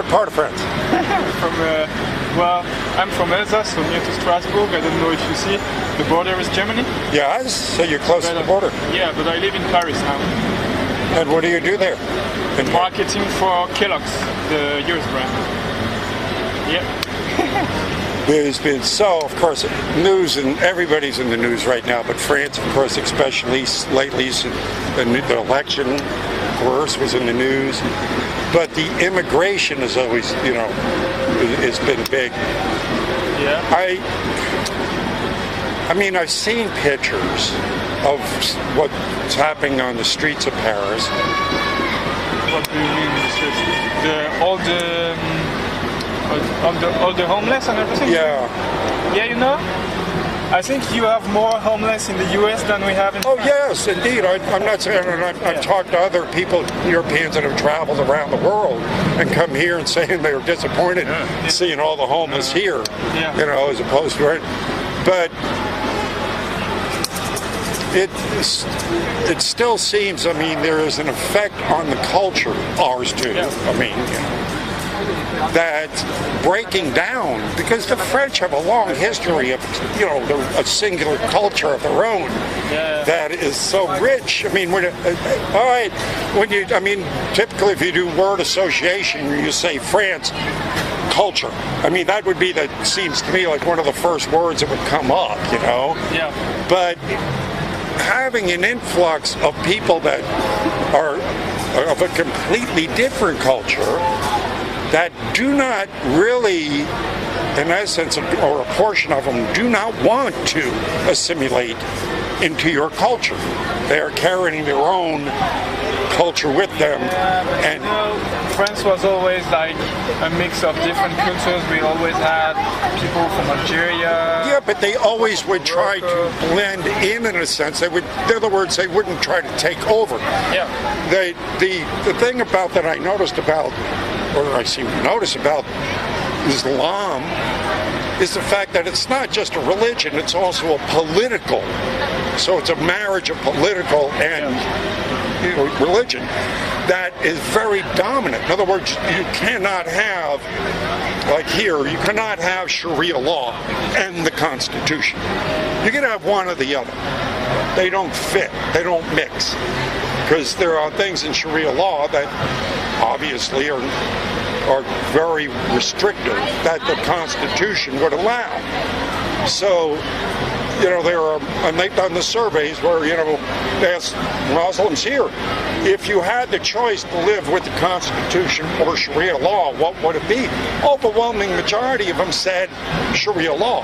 part of France? From well, I'm from Alsace, so near to Strasbourg. I don't know if you see. The border is Germany. Yes, so you're close to the border. Yeah, but I live in Paris now. And what do you do there? In Marketing for Kellogg's, the US brand. Yeah. There's been of course, news, and everybody's in the news right now, but France, of course, especially lately, the election, of course, was in the news. But the immigration is always, it's been big. Yeah. I mean, I've seen pictures of what's happening on the streets of Paris. What do you mean? All the homeless and everything? Yeah. Yeah, I think you have more homeless in the US than we have in France. Yes, indeed. I'm not saying, I've talked to other people, Europeans that have traveled around the world and come here and saying they were disappointed seeing all the homeless here, as opposed to it. But it still seems, there is an effect on the culture, ours too. That's breaking down, because the French have a long history of, a singular culture of their own that is so rich. Typically if you do word association, you say France culture. That would be seems to me like one of the first words that would come up, Yeah. But having an influx of people that are of a completely different culture, that do not really, in essence, or a portion of them, do not want to assimilate into your culture. They are carrying their own culture with them. And France was always like a mix of different cultures. We always had people from Algeria. Yeah, but they always would try to blend in a sense. In other words, they wouldn't try to take over. Yeah. The thing about that I noticed about, or I seem to notice about Islam, is the fact that it's not just a religion, it's also a political. So it's a marriage of political and religion that is very dominant. In other words, you cannot have, like here, you cannot have Sharia law and the Constitution. You can have one or the other. They don't fit, they don't mix. Because there are things in Sharia law that obviously are very restrictive that the Constitution would allow. So, and they've done the surveys where, they ask Muslims here, if you had the choice to live with the Constitution or Sharia law, what would it be? Overwhelming majority of them said Sharia law,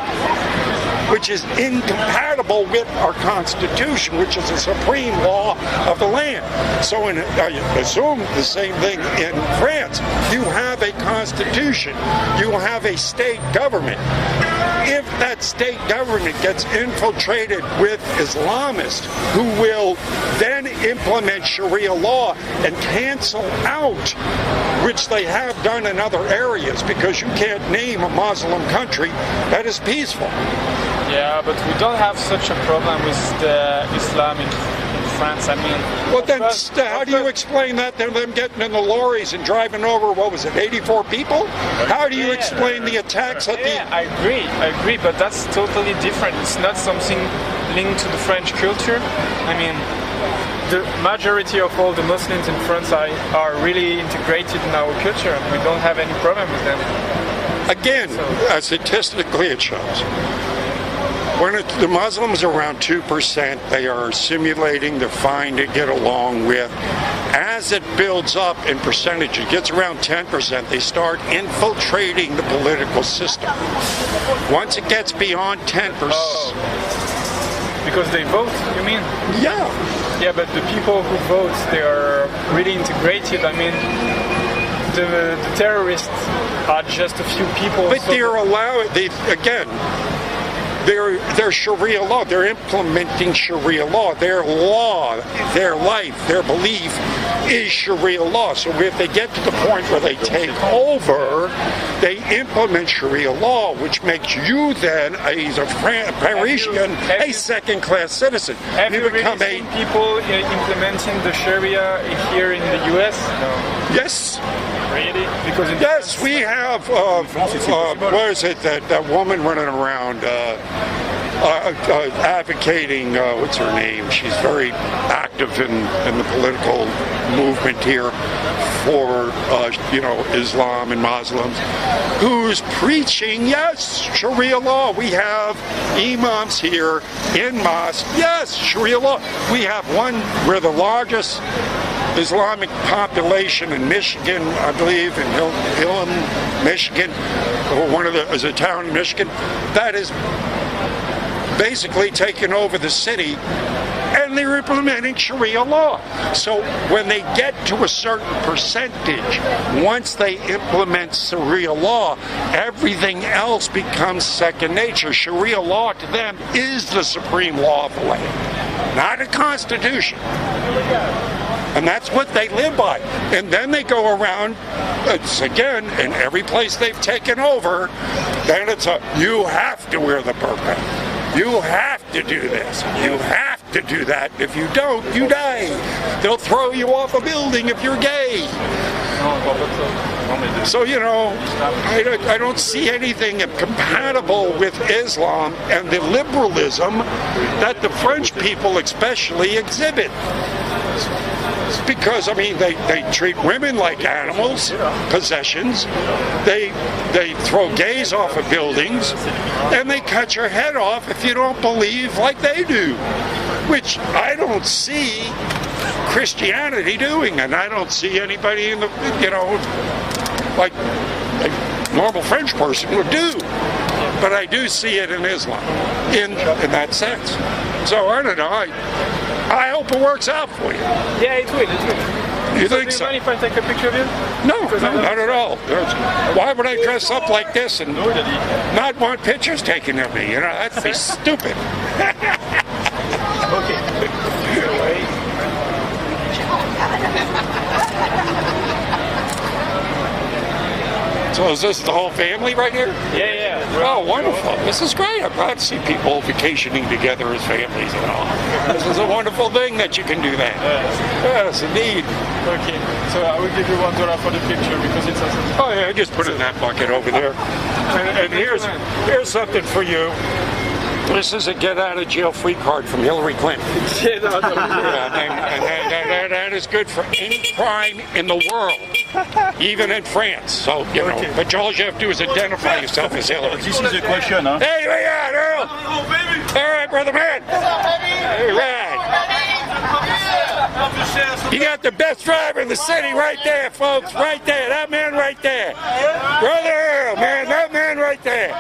which is incompatible with our Constitution, which is the supreme law of the land. So I assume the same thing in France. You have a Constitution. You have a state government. If that state government gets infiltrated with Islamists who will then implement Sharia law and cancel out, which they have done in other areas, because you can't name a Muslim country that is peaceful. Yeah, but we don't have such a problem with the Islamic in France. Well, then how do you explain that? Them getting in the lorries and driving over, 84 people? How do you explain the attacks at the... Yeah, I agree, but that's totally different. It's not something linked to the French culture. The majority of all the Muslims in France are really integrated in our culture, and we don't have any problem with them. Again, statistically it shows. When the Muslims are around 2%, they are assimilating, they're fine to get along with. As it builds up in percentage, it gets around 10%, they start infiltrating the political system. Once it gets beyond 10%... Because they vote, you mean? Yeah. Yeah, but the people who vote, they are really integrated. The terrorists are just a few people. But they're allowed, their Sharia law, they're implementing Sharia law. Their law, their life, their belief is Sharia law. So if they get to the point where they take over, they implement Sharia law, which makes you then, as a Parisian, a second-class citizen. Have you really seen people implementing the Sharia here in the US? No. Yes. Really? Because in Yes, we have. What is it? That woman running around advocating. What's her name? She's very active in the political movement here for Islam and Muslims, who's preaching Sharia law. We have imams here in mosque. Yes, Sharia law. We have one. We're the largest Islamic population in Michigan, I believe, in Hillen, Michigan, or is a town in Michigan that is basically taken over the city, and they're implementing Sharia law. So when they get to a certain percentage, once they implement Sharia law, everything else becomes second nature. Sharia law to them is the supreme law of the land, not a constitution. And that's what they live by. And then they go around, it's again, in every place they've taken over, then it's you have to wear the burqa. You have to do this. You have to do that. If you don't, you die. They'll throw you off a building if you're gay. So, I don't see anything compatible with Islam and the liberalism that the French people especially exhibit. Because, they treat women like animals, possessions. They throw gays off of buildings, and they cut your head off if you don't believe like they do, which I don't see Christianity doing, and I don't see anybody in the, like a normal French person would do. But I do see it in Islam, in that sense. So I don't know. I hope it works out for you. Yeah, it will. You think so? Do you mind if I take a picture of you? No, not at all. Why would I dress up like this and not want pictures taken of me? That'd be stupid. So is this the whole family right here? Yeah. Oh, wonderful. This is great. I'm glad to see people vacationing together as families and all. This is a wonderful thing that you can do that. Yes, indeed. Okay, so I will give you $1 for the picture because it's awesome. Oh, yeah, just put it in that bucket over there. And here's something for you. This is a get-out-of-jail-free card from Hillary Clinton. Yeah, and that is good for any crime in the world, even in France. So, but all you have to do is identify yourself as Hillary. This is a question, huh? Hey, where you at, Earl? All right, brother man. All right. You got the best driver in the city right there, folks. Right there. That man right there. Brother Earl, man. That man right there.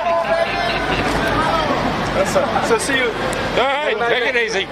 So see you. All right, take it easy.